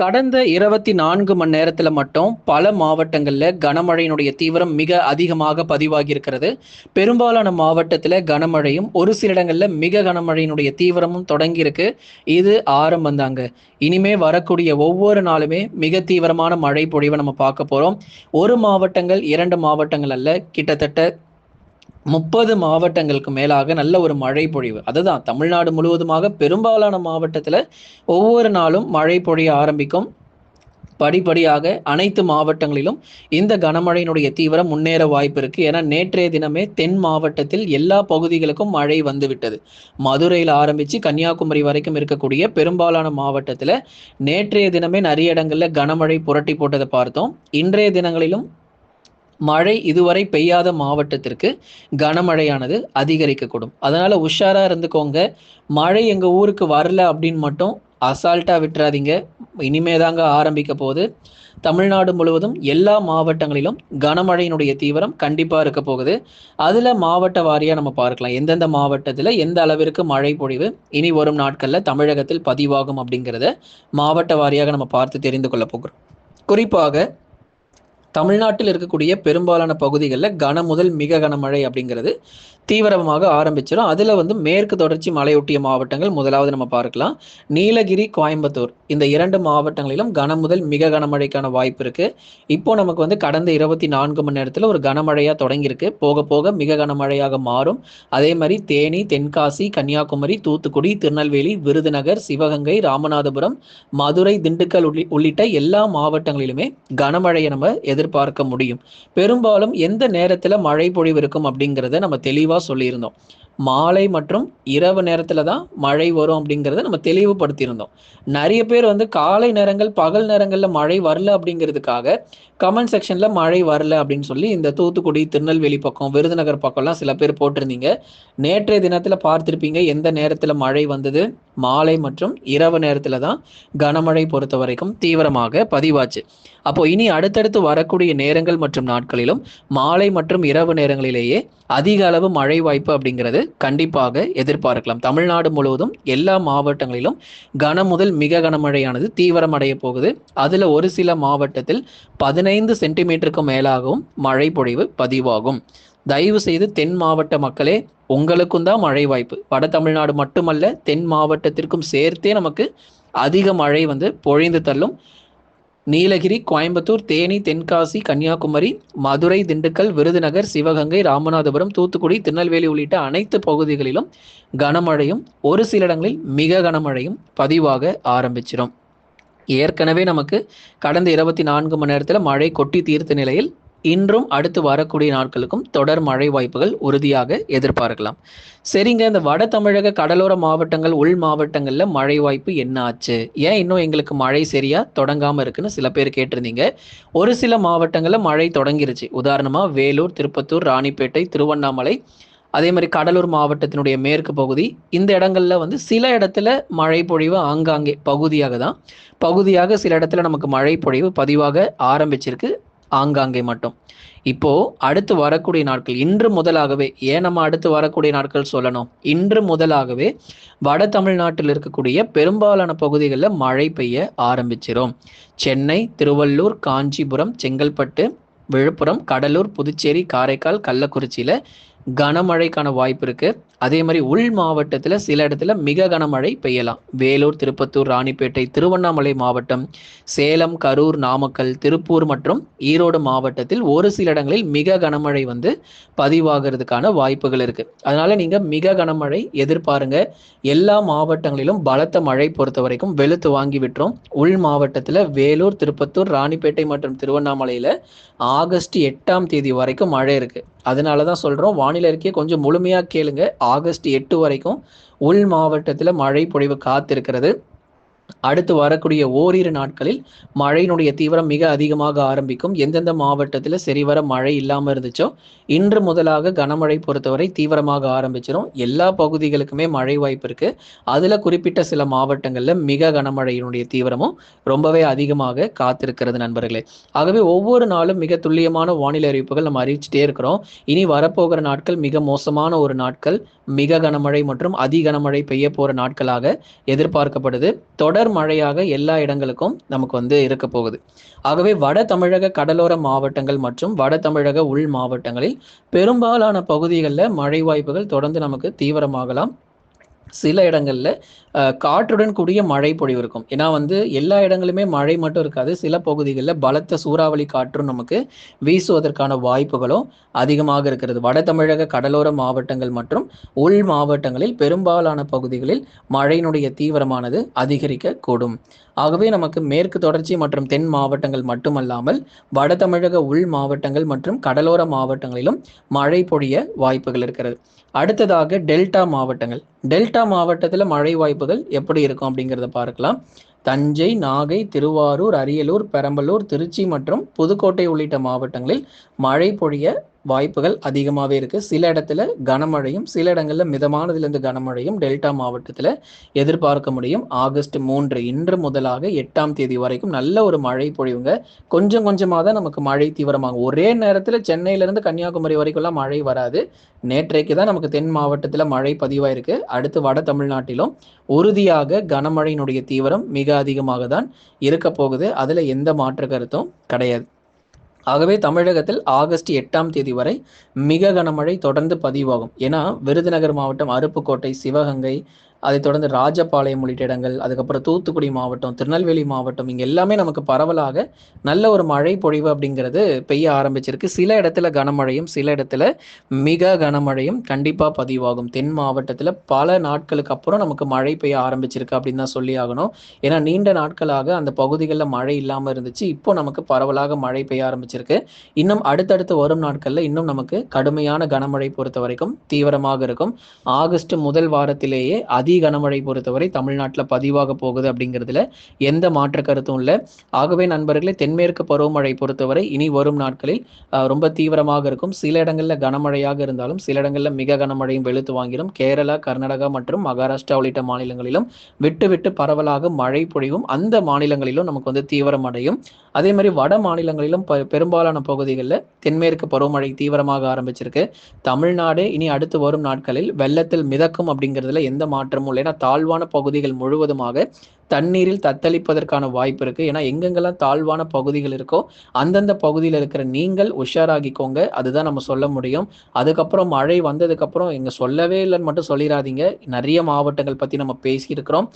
கடந்த 24 மணி நேரத்துல மட்டும் பல மாவட்டங்கள்ல கனமழையினுடைய தீவிரம் மிக அதிகமாக பதிவாகி இருக்கிறது. பெரும்பாலான மாவட்டத்துல கனமழையும், ஒரு சில இடங்கள்ல மிக கனமழையினுடைய தீவிரமும் தொடங்கி இருக்கு. இது ஆரம்பம் தாங்க. இனிமே வரக்கூடிய ஒவ்வொரு நாளுமே மிக தீவிரமான மழை பொழிவை நம்ம பார்க்க போறோம். ஒரு மாவட்டங்கள், 2 மாவட்டங்கள் அல்ல, கிட்டத்தட்ட 30 மாவட்டங்களுக்கு மேலாக நல்ல ஒரு மழை பொழிவு. அதுதான் தமிழ்நாடு முழுவதுமாக பெரும்பாலான மாவட்டத்துல ஒவ்வொரு நாளும் மழை பொழிய ஆரம்பிக்கும். படிப்படியாக அனைத்து மாவட்டங்களிலும் இந்த கனமழையினுடைய தீவிரம் முன்னேற வாய்ப்பு இருக்கு. ஏன்னா நேற்றைய தினமே தென் மாவட்டத்தில் எல்லா பகுதிகளுக்கும் மழை வந்துவிட்டது. மதுரையில் ஆரம்பிச்சு கன்னியாகுமரி வரைக்கும் இருக்கக்கூடிய பெரும்பாலான மாவட்டத்துல நேற்றைய தினமே நிறைய இடங்கள்ல கனமழை புரட்டி போட்டதை பார்த்தோம். இன்றைய தினங்களிலும் மழை இதுவரை பெய்யாத மாவட்டத்திற்கு கனமழையானது அதிகரிக்கக்கூடும். அதனால உஷாரா இருந்துக்கோங்க. மழை எங்க ஊருக்கு வரல அப்படின்னு மட்டும் அசால்ட்டா விட்டுறாதீங்க. இனிமேதாங்க ஆரம்பிக்க போகுது. தமிழ்நாடு முழுவதும் எல்லா மாவட்டங்களிலும் கனமழையினுடைய தீவிரம் கண்டிப்பா இருக்க போகுது. அதுல மாவட்ட வாரியா நம்ம பார்க்கலாம். எந்தெந்த மாவட்டத்துல எந்த அளவிற்கு மழை பொழிவு இனி வரும் நாட்கள்ல தமிழகத்தில் பதிவாகும் அப்படிங்கிறத மாவட்ட வாரியாக நம்ம பார்த்து தெரிந்து கொள்ள போகிறோம். குறிப்பாக தமிழ்நாட்டில் இருக்கக்கூடிய பெரும்பாலான பகுதிகளில் கன முதல் மிக கனமழை அப்படிங்கிறது தீவிரமாக ஆரம்பிச்சிடும். அதுல மேற்கு தொடர்ச்சி மலையொட்டிய மாவட்டங்கள் முதலாவது நம்ம பார்க்கலாம். நீலகிரி, கோயம்புத்தூர் இந்த 2 மாவட்டங்களிலும் கன முதல் மிக கனமழைக்கான வாய்ப்பு இருக்கு. இப்போ நமக்கு கடந்த 24 மணி நேரத்துல ஒரு கனமழையா தொடங்கியிருக்கு. போக போக மிக கனமழையாக மாறும். அதே மாதிரி தேனி, தென்காசி, கன்னியாகுமரி, தூத்துக்குடி, திருநெல்வேலி, விருதுநகர், சிவகங்கை, ராமநாதபுரம், மதுரை, திண்டுக்கல் உள்ளிட்ட எல்லா மாவட்டங்களிலுமே கனமழையை நம்ம எதிர்பார்க்க முடியும். பெரும்பாலும் எந்த நேரத்துல மழை பொழிவு இருக்கும் அப்படிங்கிறத நம்ம தெளிவா சொல்லியிருந்தோம். மாலை மற்றும் இரவு நேரத்துல தான் மழை வரும் அப்படிங்கிறத நம்ம தெளிவுபடுத்தியிருந்தோம். நிறைய பேர் காலை நேரங்கள், பகல் நேரங்கள்ல மழை வரல அப்படிங்கிறதுக்காக கமெண்ட் செக்ஷன்ல மழை வரல அப்படின்னு சொல்லி இந்த தூத்துக்குடி, திருநெல்வேலி பக்கம், விருதுநகர் பக்கம்லாம் சில பேர் போட்டிருந்தீங்க. நேற்றைய தினத்துல பார்த்திருப்பீங்க எந்த நேரத்துல மழை வந்தது. மாலை மற்றும் இரவு நேரத்துல தான் கனமழை பொறுத்த வரைக்கும் தீவிரமாக பதிவாச்சு. அப்போ இனி அடுத்தடுத்து வரக்கூடிய நேரங்கள் மற்றும் நாட்களிலும் மாலை மற்றும் இரவு நேரங்களிலேயே அதிக அளவு மழை வாய்ப்பு அப்படிங்கிறது கண்டிப்பாக எதிர்பார்க்கலாம். தமிழ்நாடு முழுவதும் எல்லா மாவட்டங்களிலும் கன முதல் மிக கனமழையானது தீவிரமடைய போகுது. அதுல ஒரு சில மாவட்டத்தில் 15 சென்டிமீட்டருக்கும் மேலாகவும் மழை பொழிவு பதிவாகும். தயவு செய்து தென் மாவட்ட மக்களே, உங்களுக்கும் தான் மழை வாய்ப்பு. வட தமிழ்நாடு மட்டுமல்ல, தென் மாவட்டத்திற்கும் சேர்த்தே நமக்கு அதிக மழை பொழிந்து தள்ளும். நீலகிரி, கோயம்புத்தூர், தேனி, தென்காசி, கன்னியாகுமரி, மதுரை, திண்டுக்கல், விருதுநகர், சிவகங்கை, ராமநாதபுரம், தூத்துக்குடி, திருநெல்வேலி உள்ளிட்ட அனைத்து பகுதிகளிலும் கனமழையும், ஒரு சில இடங்களில் மிக கனமழையும் பதிவாக ஆரம்பிச்சிடும். ஏற்கனவே நமக்கு கடந்த 24 மணி நேரத்துல மழை கொட்டி தீர்த்த நிலையில் இன்றும் அடுத்து வரக்கூடிய நாட்களுக்கும் தொடர் மழை வாய்ப்புகள் உறுதியாக எதிர்பார்க்கலாம். சரிங்க, இந்த வட தமிழக கடலோர மாவட்டங்கள், உள் மாவட்டங்கள்ல மழை வாய்ப்பு என்ன ஆச்சு, ஏன் இன்னும் எங்களுக்கு மழை சரியா தொடங்காம இருக்குன்னு சில பேர் கேட்டிருந்தீங்க. ஒரு சில மாவட்டங்கள்ல மழை தொடங்கிருச்சு. உதாரணமா வேலூர், திருப்பத்தூர், ராணிப்பேட்டை, திருவண்ணாமலை, அதே மாதிரி கடலூர் மாவட்டத்தினுடைய மேற்கு பகுதி, இந்த இடங்கள்ல சில இடத்துல மழை பொழிவு ஆங்காங்கே பகுதியாக சில இடத்துல நமக்கு மழை பொழிவு பதிவாக ஆரம்பிச்சிருக்கு, ஆங்காங்கே மட்டும். இப்போ அடுத்து வரக்கூடிய நாட்கள், இன்று முதலாகவே, ஏன் நம்ம அடுத்து வரக்கூடிய நாட்கள் சொல்லணும், இன்று முதலாகவே வட தமிழ்நாட்டில் இருக்கக்கூடிய பெரும்பாலான பகுதிகளில் மழை பெய்ய ஆரம்பிச்சிரும். சென்னை, திருவள்ளூர், காஞ்சிபுரம், செங்கல்பட்டு, விழுப்புரம், கடலூர், புதுச்சேரி, காரைக்கால், கள்ளக்குறிச்சியில கனமழைக்கான வாய்ப்பு இருக்கு. அதே மாதிரி உள் மாவட்டத்துல சில இடத்துல மிக கனமழை பெய்யலாம். வேலூர், திருப்பத்தூர், ராணிப்பேட்டை, திருவண்ணாமலை மாவட்டம், சேலம், கரூர், நாமக்கல், திருப்பூர் மற்றும் ஈரோடு மாவட்டத்தில் ஒரு சில இடங்களில் மிக கனமழை பதிவாகிறதுக்கான வாய்ப்புகள் இருக்கு. அதனால நீங்க மிக கனமழை எதிர்பாருங்க. எல்லா மாவட்டங்களிலும் பலத்த மழை பொறுத்த வரைக்கும் வெளுத்து வாங்கி விட்டுரும். உள் மாவட்டத்துல வேலூர், திருப்பத்தூர், ராணிப்பேட்டை மற்றும் திருவண்ணாமலையில ஆகஸ்ட் 8ஆம் தேதி வரைக்கும் மழை இருக்கு. அதனாலதான் சொல்றோம், வானிலை அறிக்கையை கொஞ்சம் முழுமையா கேளுங்க. ஆகஸ்ட் 8 வரைக்கும் உள் மாவட்டத்துல மழை பொழிவு காத்திருக்கிறது. அடுத்து வரக்கூடிய ஓரிரு நாட்களில் மழையினுடைய தீவிரம் மிக அதிகமாக ஆரம்பிக்கும். எந்தெந்த மாவட்டத்தில் சரிவர மழை இல்லாமல் இருந்துச்சோ இன்று முதலாக கனமழை பொறுத்தவரை தீவிரமாக ஆரம்பிச்சிடும். எல்லா பகுதிகளுக்குமே மழை வாய்ப்பு இருக்கு. அதுல குறிப்பிட்ட சில மாவட்டங்கள்ல மிக கனமழையினுடைய தீவிரமும் ரொம்பவே அதிகமாக காத்திருக்கிறது நண்பர்களே. ஆகவே ஒவ்வொரு நாளும் மிக துல்லியமான வானிலை அறிவிப்புகள் நம்ம அறிவிச்சுட்டே இருக்கிறோம். இனி வரப்போகிற நாட்கள் மிக மோசமான ஒரு நாட்கள், மிக கனமழை மற்றும் அதி கனமழை பெய்ய போற நாட்களாக எதிர்பார்க்கப்படுது. தொடர் தொடர் மழையாக எல்லா இடங்களுக்கும் நமக்கு இருக்க போகுது. ஆகவே வட தமிழக கடலோர மாவட்டங்கள் மற்றும் வட தமிழக உள் மாவட்டங்களில் பெரும்பாலான பகுதிகளில் மழை வாய்ப்புகள் தொடர்ந்து நமக்கு தீவிரமாகலாம். சில இடங்கள்ல காற்றுடன் கூடிய மழை பொழிவு இருக்கும். ஏன்னா எல்லா இடங்களுமே மழை மட்டும் இருக்காது. சில பகுதிகளில் பலத்த சூறாவளி காற்றும் நமக்கு வீசுவதற்கான வாய்ப்புகளும் அதிகமாக இருக்கிறது. வட தமிழக கடலோர மாவட்டங்கள் மற்றும் உள் மாவட்டங்களில் பெரும்பாலான பகுதிகளில் மழையினுடைய தீவிரமானது அதிகரிக்க கூடும். ஆகவே நமக்கு மேற்கு தொடர்ச்சி மற்றும் தென் மாவட்டங்கள் மட்டுமல்லாமல் வட தமிழக உள் மாவட்டங்கள் மற்றும் கடலோர மாவட்டங்களிலும் மழை பொழிய வாய்ப்புகள் இருக்கிறது. அடுத்ததாக டெல்டா மாவட்டங்கள். டெல்டா மாவட்டத்தில் மழை வாய்ப்புகள் எப்படி இருக்கும் அப்படிங்கிறத பார்க்கலாம். தஞ்சை, நாகை, திருவாரூர், அரியலூர், பெரம்பலூர், திருச்சி மற்றும் புதுக்கோட்டை உள்ளிட்ட மாவட்டங்களில் மழை பொழிய வாய்ப்புகள் அதிகமாகவே இருக்கு. சில இடத்துல கனமழையும் சில இடங்கள்ல மிதமானதிலிருந்து கனமழையும் டெல்டா மாவட்டத்தில் எதிர்பார்க்க முடியும். ஆகஸ்ட் 3 இன்று முதலாக 8ஆம் தேதி வரைக்கும் நல்ல ஒரு மழை பொழிவுங்க. கொஞ்சம் கொஞ்சமாக தான் நமக்கு மழை தீவிரமாகும். ஒரே நேரத்தில் சென்னையிலிருந்து கன்னியாகுமரி வரைக்கும்லாம் மழை வராது. நேற்றைக்கு தான் நமக்கு தென் மாவட்டத்தில் மழை பதிவாயிருக்கு. அடுத்து வட தமிழ்நாட்டிலும் உறுதியாக கனமழையினுடைய தீவிரம் மிக அதிகமாக தான் இருக்க போகுது. அதுல எந்த மாற்று கருத்தும் கிடையாது. ஆகவே தமிழகத்தில் ஆகஸ்ட் 8ஆம் தேதி வரை மிக கனமழை தொடர்ந்து பதிவாகும். ஏன்னா விருதுநகர் மாவட்டம், அருப்புக்கோட்டை, சிவகங்கை, அதை தொடர்ந்து ராஜபாளையம் உள்ளிட்ட இடங்கள், அதுக்கப்புறம் தூத்துக்குடி மாவட்டம், திருநெல்வேலி மாவட்டம், இங்க எல்லாமே நமக்கு பரவலாக நல்ல ஒரு மழை பொழிவு அப்படிங்கிறது பெய்ய ஆரம்பிச்சிருக்கு. சில இடத்துல கனமழையும் சில இடத்துல மிக கனமழையும் கண்டிப்பா பதிவாகும். தென் மாவட்டத்துல பல நாட்களுக்கு அப்புறம் நமக்கு மழை பெய்ய ஆரம்பிச்சிருக்கு அப்படின்னு தான் சொல்லி ஆகணும். ஏன்னா நீண்ட நாட்களாக அந்த பகுதிகளில் மழை இல்லாம இருந்துச்சு. இப்போ நமக்கு பரவலாக மழை பெய்ய ஆரம்பிச்சிருக்கு. இன்னும் அடுத்தடுத்து வரும் நாட்கள்ல இன்னும் நமக்கு கடுமையான கனமழை பொறுத்த வரைக்கும் தீவிரமாக இருக்கும். ஆகஸ்ட் முதல் வாரத்திலேயே கனமழை பொறுத்தவரை தமிழ்நாட்டில் பதிவாக போகுது அப்படிங்கிறதுல எந்த மாற்று கருத்தும் இல்லை. ஆகவே நண்பர்களே, தென்மேற்கு பருவமழை பொறுத்தவரை இனி வரும் நாட்களில் ரொம்ப தீவிரமாக இருக்கும். சில இடங்கள்ல கனமழையாக இருந்தாலும் சில இடங்கள்ல மிக கனமழையும் வெளுத்து வாங்கிடும். கேரளா, கர்நாடகா மற்றும் மகாராஷ்டிரா உள்ளிட்ட மாநிலங்களிலும் விட்டு விட்டு பரவலாக மழை பொழிவும் அந்த மாநிலங்களிலும் நமக்கு தீவிரம் அடையும். அதே மாதிரி வட மாநிலங்களிலும் பெரும்பாலான பகுதிகளில் தென்மேற்கு பருவமழை தீவிரமாக ஆரம்பிச்சிருக்கு. தமிழ்நாடு இனி அடுத்து வரும் நாட்களில் வெள்ளத்தில் மிதக்கும் அப்படிங்கிறதுல எந்த மாற்றமும் இல்லை. ஏன்னா தாழ்வான பகுதிகள் முழுவதுமாக தண்ணீரில் தத்தளிப்பதற்கான வாய்ப்பு இருக்கு. ஏன்னா எங்கெங்கெல்லாம் தாழ்வான பகுதிகள் இருக்கோ அந்தந்த பகுதியில் இருக்கிற நீங்கள் உஷாராகிக்கோங்க. அதுதான் நம்ம சொல்ல முடியும். அதுக்கப்புறம் மழை வந்ததுக்கு அப்புறம் எங்க சொல்லவே இல்லைன்னு மட்டும் சொல்லிடாதீங்க. நிறைய மாவட்டங்கள் பத்தி நம்ம பேசியிருக்கிறோம்.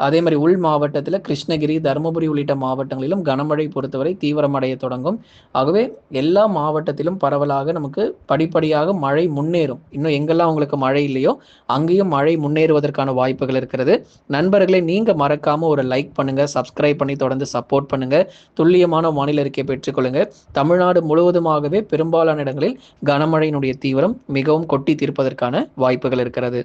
அதே மாதிரி உள் மாவட்டத்தில் கிருஷ்ணகிரி, தருமபுரி உள்ளிட்ட மாவட்டங்களிலும் கனமழை பொறுத்தவரை தீவிரமடைய தொடங்கும். ஆகவே எல்லா மாவட்டத்திலும் பரவலாக நமக்கு படிப்படியாக மழை முன்னேறும். இன்னும் எங்கெல்லாம் உங்களுக்கு மழை இல்லையோ அங்கேயும் மழை முன்னேறுவதற்கான வாய்ப்புகள் இருக்கிறது. நண்பர்களை நீங்க மறக்காம ஒரு லைக் பண்ணுங்க, சப்ஸ்கிரைப் பண்ணி தொடர்ந்து சப்போர்ட் பண்ணுங்க. துல்லியமான வானிலை அறிக்கை பெற்றுக்கொள்ளுங்க. தமிழ்நாடு முழுவதுமாகவே பெரும்பாலான இடங்களில் கனமழையினுடைய தீவிரம் மிகவும் கொட்டி தீர்ப்பதற்கான வாய்ப்புகள் இருக்கிறது.